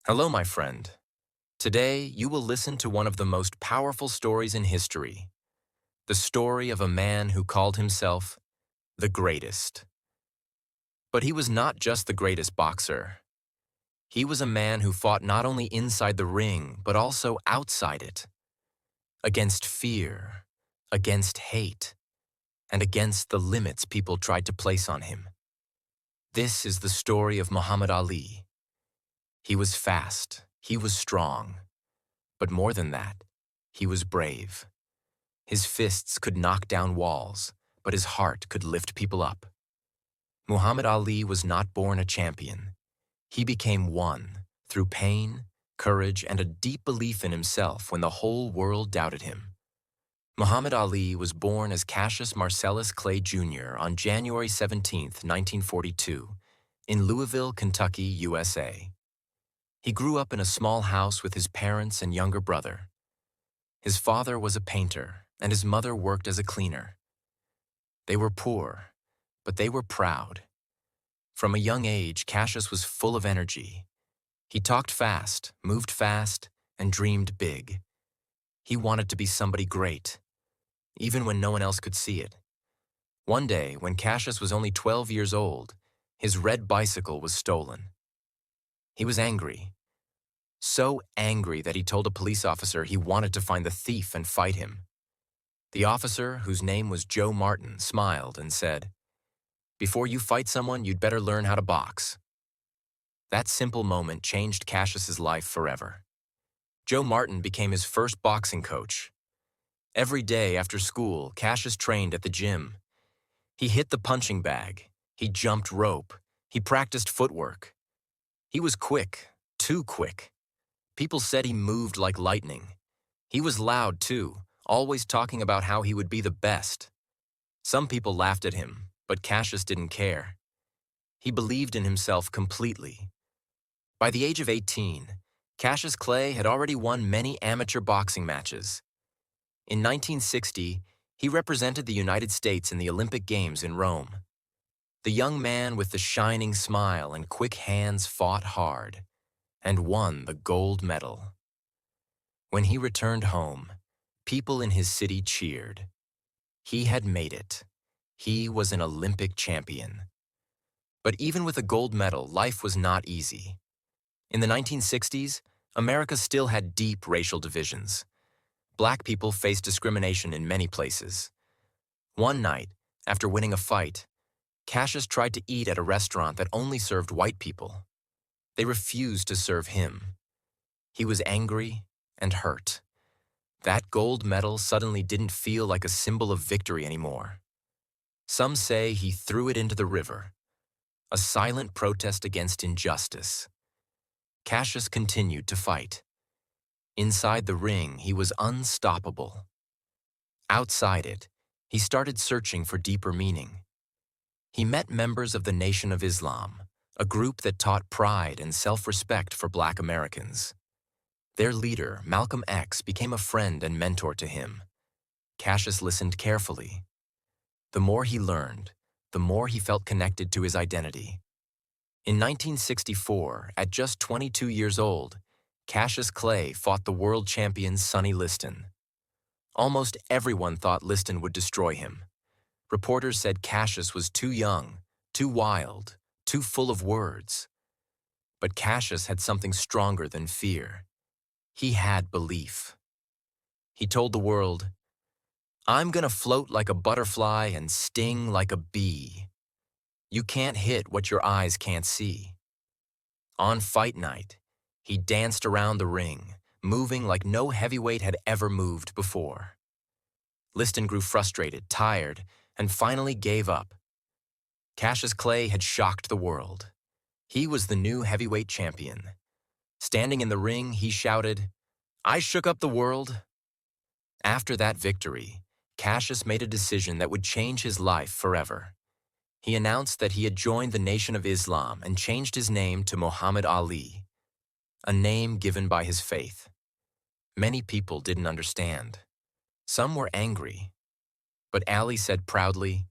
Hello, my friend. Today, you will listen to one of the most powerful stories in history, the story of a man who called himself the greatest. But he was not just the greatest boxer. He was a man who fought not only inside the ring, but also outside it, against fear, against hate, and against the limits people tried to place on him. This is the story of Muhammad Ali. He was fast, he was strong, but more than that, he was brave. His fists could knock down walls, but his heart could lift people up. Muhammad Ali was not born a champion. He became one through pain, courage, and a deep belief in himself when the whole world doubted him. Muhammad Ali was born as Cassius Marcellus Clay Jr. on January 17, 1942, in Louisville, Kentucky, USA. He grew up in a small house with his parents and younger brother. His father was a painter, and his mother worked as a cleaner. They were poor, but they were proud. From a young age, Cassius was full of energy. He talked fast, moved fast, and dreamed big. He wanted to be somebody great, even when no one else could see it. One day, when Cassius was only 12 years old, his red bicycle was stolen. He was angry. So angry that he told a police officer he wanted to find the thief and fight him. The officer, whose name was Joe Martin, smiled and said, "Before you fight someone, you'd better learn how to box." That simple moment changed Cassius's life forever. Joe Martin became his first boxing coach. Every day after school, Cassius trained at the gym. He hit the punching bag. He jumped rope. He practiced footwork. He was quick, too quick. People said he moved like lightning. He was loud, too, always talking about how he would be the best. Some people laughed at him, but Cassius didn't care. He believed in himself completely. By the age of 18, Cassius Clay had already won many amateur boxing matches. In 1960, he represented the United States in the Olympic Games in Rome. The young man with the shining smile and quick hands fought hard and won the gold medal. When he returned home, people in his city cheered. He had made it. He was an Olympic champion. But even with a gold medal, life was not easy. In the 1960s, America still had deep racial divisions. Black people faced discrimination in many places. One night, after winning a fight, Cassius tried to eat at a restaurant that only served white people. They refused to serve him. He was angry and hurt. That gold medal suddenly didn't feel like a symbol of victory anymore. Some say he threw it into the river, a silent protest against injustice. Cassius continued to fight. Inside the ring, he was unstoppable. Outside it, he started searching for deeper meaning. He met members of the Nation of Islam, a group that taught pride and self-respect for Black Americans. Their leader, Malcolm X, became a friend and mentor to him. Cassius listened carefully. The more he learned, the more he felt connected to his identity. In 1964, at just 22 years old, Cassius Clay fought the world champion Sonny Liston. Almost everyone thought Liston would destroy him. Reporters said Cassius was too young, too wild, too full of words. But Cassius had something stronger than fear. He had belief. He told the world, "I'm gonna float like a butterfly and sting like a bee. You can't hit what your eyes can't see." On fight night, he danced around the ring, moving like no heavyweight had ever moved before. Liston grew frustrated, tired, and finally gave up. Cassius Clay had shocked the world. He was the new heavyweight champion. Standing in the ring, he shouted, "I shook up the world." After that victory, Cassius made a decision that would change his life forever. He announced that he had joined the Nation of Islam and changed his name to Muhammad Ali, a name given by his faith. Many people didn't understand. Some were angry. But Ali said proudly,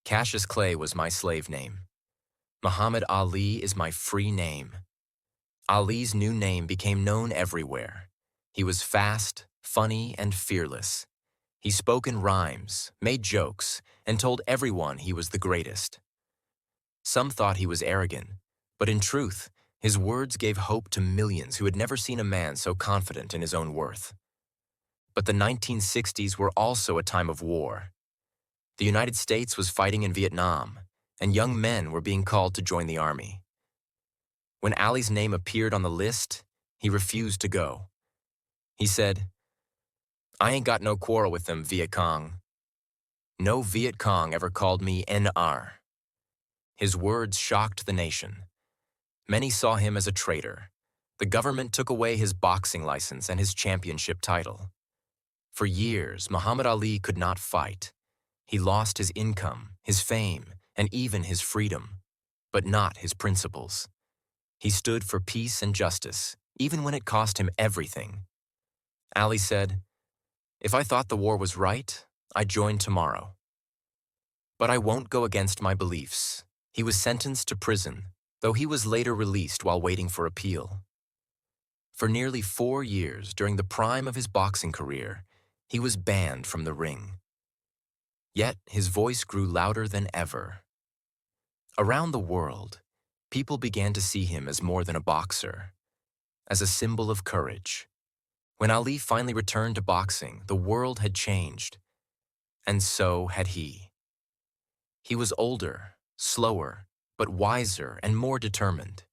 "Cassius Clay was my slave name. Muhammad Ali is my free name. Ali's new name became known everywhere. He was fast, funny, and fearless. He spoke in rhymes, made jokes, and told everyone he was the greatest. Some thought he was arrogant, but in truth, his words gave hope to millions who had never seen a man so confident in his own worth. But the 1960s were also a time of war. The United States was fighting in Vietnam, and young men were being called to join the army. When Ali's name appeared on the list, he refused to go. He said, "I ain't got no quarrel with them, Viet Cong. No Viet Cong ever called me NR." His words shocked the nation. Many saw him as a traitor. The government took away his boxing license and his championship title. For years, Muhammad Ali could not fight. He lost his income, his fame, and even his freedom, but not his principles. He stood for peace and justice, even when it cost him everything. Ali said, "If I thought the war was right, I'd join tomorrow. But I won't go against my beliefs." He was sentenced to prison, though he was later released while waiting for appeal. For nearly 4 years during the prime of his boxing career, he was banned from the ring. Yet his voice grew louder than ever. Around the world, people began to see him as more than a boxer, as a symbol of courage. When Ali finally returned to boxing, the world had changed, and so had he. He was older, slower, but wiser and more determined.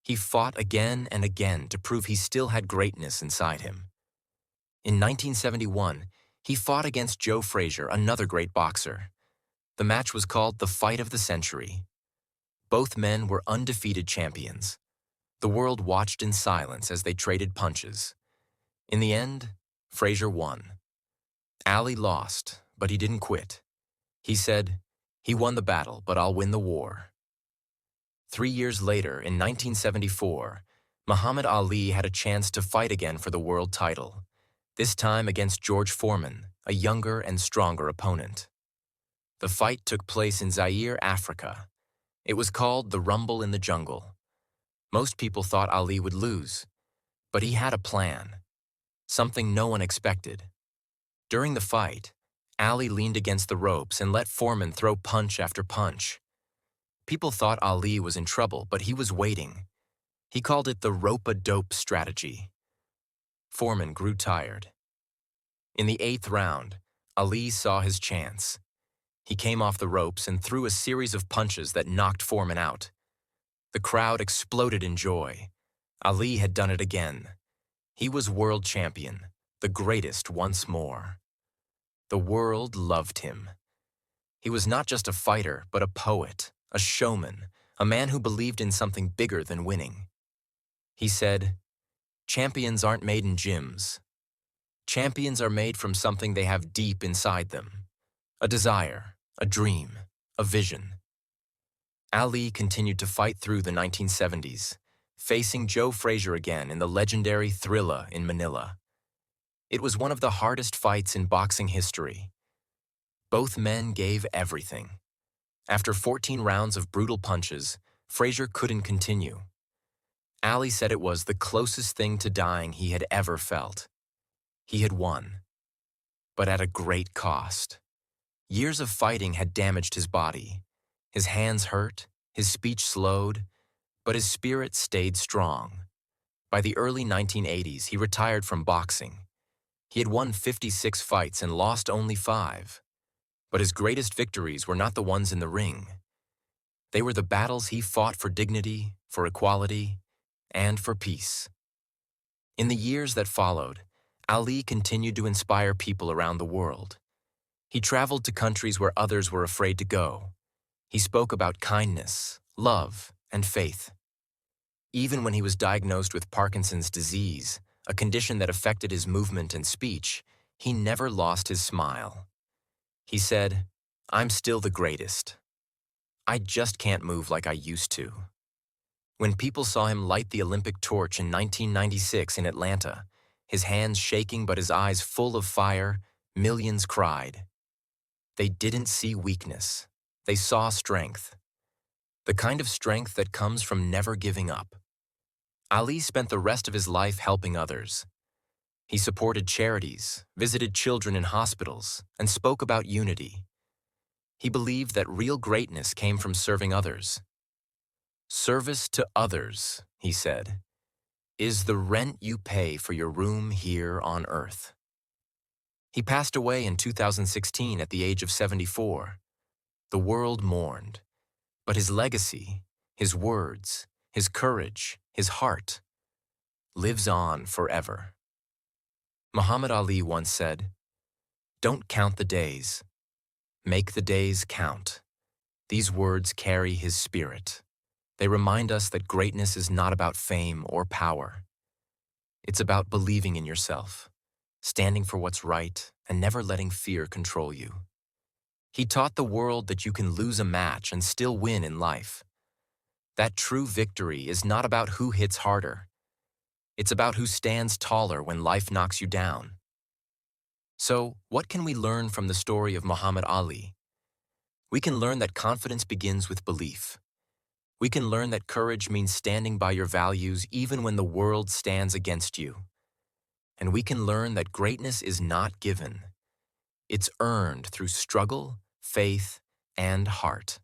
He fought again and again to prove he still had greatness inside him. In 1971, he fought against Joe Frazier, another great boxer. The match was called the Fight of the Century. Both men were undefeated champions. The world watched in silence as they traded punches. In the end, Frazier won. Ali lost, but he didn't quit. He said, "He won the battle, but I'll win the war." 3 years later, in 1974, Muhammad Ali had a chance to fight again for the world title, this time against George Foreman, a younger and stronger opponent. The fight took place in Zaire, Africa. It was called the Rumble in the Jungle. Most people thought Ali would lose, but he had a plan, something no one expected. During the fight, Ali leaned against the ropes and let Foreman throw punch after punch. People thought Ali was in trouble, but he was waiting. He called it the rope-a-dope strategy. Foreman grew tired. In the 8th round, Ali saw his chance. He came off the ropes and threw a series of punches that knocked Foreman out. The crowd exploded in joy. Ali had done it again. He was world champion, the greatest once more. The world loved him. He was not just a fighter, but a poet, a showman, a man who believed in something bigger than winning. He said, "Champions aren't made in gyms. Champions are made from something they have deep inside them. A desire, a dream, a vision." Ali continued to fight through the 1970s, facing Joe Frazier again in the legendary Thrilla in Manila. It was one of the hardest fights in boxing history. Both men gave everything. After 14 rounds of brutal punches, Frazier couldn't continue. Ali said it was the closest thing to dying he had ever felt. He had won, but at a great cost. Years of fighting had damaged his body. His hands hurt, his speech slowed, but his spirit stayed strong. By the early 1980s, he retired from boxing. He had won 56 fights and lost only 5. But his greatest victories were not the ones in the ring. They were the battles he fought for dignity, for equality, and for peace. In the years that followed, Ali continued to inspire people around the world. He traveled to countries where others were afraid to go. He spoke about kindness, love, and faith. Even when he was diagnosed with Parkinson's disease, a condition that affected his movement and speech, he never lost his smile. He said, "I'm still the greatest. I just can't move like I used to." When people saw him light the Olympic torch in 1996 in Atlanta, his hands shaking but his eyes full of fire, millions cried. They didn't see weakness. They saw strength. The kind of strength that comes from never giving up. Ali spent the rest of his life helping others. He supported charities, visited children in hospitals, and spoke about unity. He believed that real greatness came from serving others. Service to others, he said, is the rent you pay for your room here on earth. He passed away in 2016 at the age of 74. The world mourned, but his legacy, his words, his courage, his heart, lives on forever. Muhammad Ali once said, "Don't count the days. Make the days count." These words carry his spirit. They remind us that greatness is not about fame or power. It's about believing in yourself, standing for what's right, and never letting fear control you. He taught the world that you can lose a match and still win in life. That true victory is not about who hits harder. It's about who stands taller when life knocks you down. So, what can we learn from the story of Muhammad Ali? We can learn that confidence begins with belief. We can learn that courage means standing by your values even when the world stands against you. And we can learn that greatness is not given. It's earned through struggle, faith, and heart.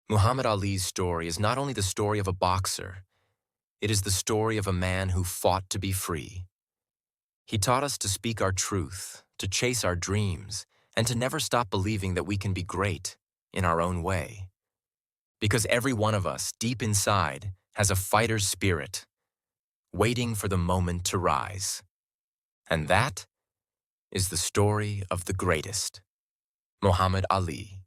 Muhammad Ali's story is not only the story of a boxer, it is the story of a man who fought to be free. He taught us to speak our truth, to chase our dreams, and to never stop believing that we can be great in our own way. Because every one of us, deep inside, has a fighter's spirit, waiting for the moment to rise. And that is the story of the greatest, Muhammad Ali.